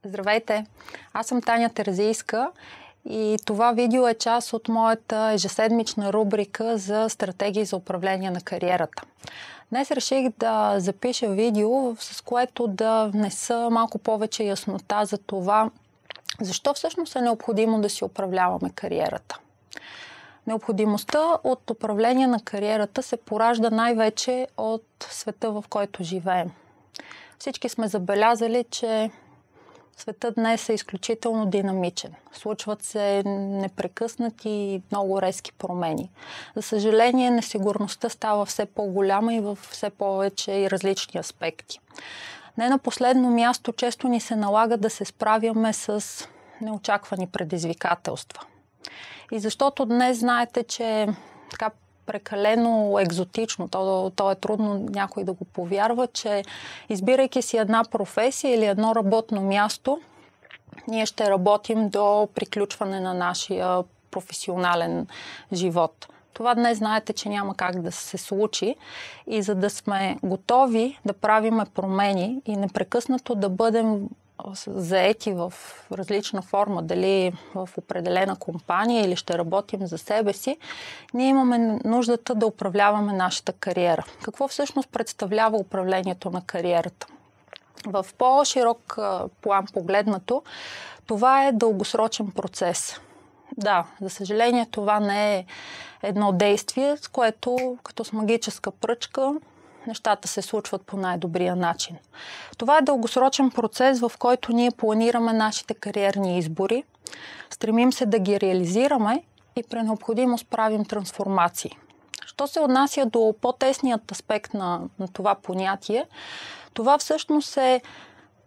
Здравейте! Аз съм Таня Терзийска и това видео е част от моята ежеседмична рубрика за стратегии за управление на кариерата. Днес реших да запиша видео, с което да внеса малко повече яснота за това, защо всъщност е необходимо да си управляваме кариерата. Необходимостта от управление на кариерата се поражда най-вече от света, в който живеем. Всички сме забелязали, че светът днес е изключително динамичен. Случват се непрекъснати и много резки промени. За съжаление, несигурността става все по-голяма и в все повече и различни аспекти. Не на последно място, често ни се налага да се справяме с неочаквани предизвикателства. И защото днес знаете, че така прекалено екзотично, то е трудно някой да го повярва, че избирайки си една професия или едно работно място, ние ще работим до приключване на нашия професионален живот. Това днес знаете, че няма как да се случи и за да сме готови да правиме промени и непрекъснато да бъдем заети в различна форма, дали в определена компания или ще работим за себе си, ние имаме нуждата да управляваме нашата кариера. Какво всъщност представлява управлението на кариерата? В по-широк план погледнато, това е дългосрочен процес. Да, за съжаление това не е едно действие, с което като с магическа пръчка нещата се случват по най-добрия начин. Това е дългосрочен процес, в който ние планираме нашите кариерни избори, стремим се да ги реализираме и при необходимост правим трансформации. Що се отнася до по-тесният аспект на това понятие, това всъщност е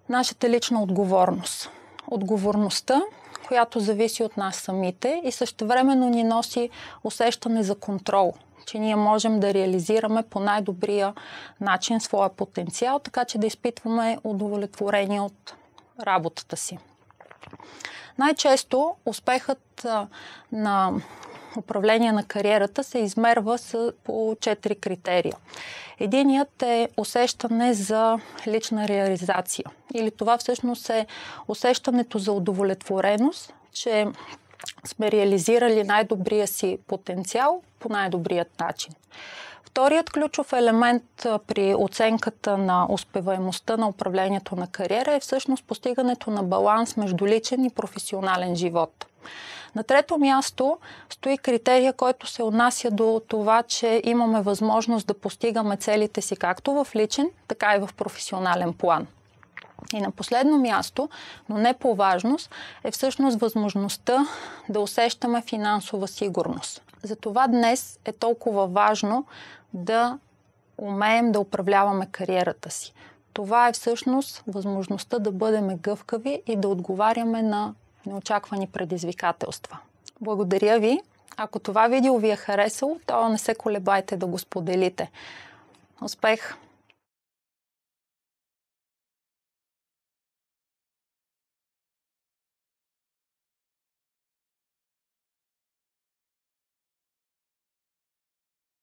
нашата лична отговорност. Отговорността, която зависи от нас самите и същевременно ни носи усещане за контрол, че ние можем да реализираме по най-добрия начин своя потенциал, така че да изпитваме удовлетворение от работата си. Най-често успехът на управление на кариерата се измерва по 4 критерия. Единият е усещане за лична реализация. Или това всъщност е усещането за удовлетвореност, че сме реализирали най-добрия си потенциал по най-добрият начин. Вторият ключов елемент при оценката на успеваемостта на управлението на кариера е всъщност постигането на баланс между личен и професионален живот. На трето място стои критерия, който се отнася до това, че имаме възможност да постигаме целите си както в личен, така и в професионален план. И на последно място, но не по важност, е всъщност възможността да усещаме финансова сигурност. Затова днес е толкова важно да умеем да управляваме кариерата си. Това е всъщност възможността да бъдем гъвкави и да отговаряме на неочаквани предизвикателства. Благодаря ви! Ако това видео ви е харесало, то не се колебайте да го споделите. Успех!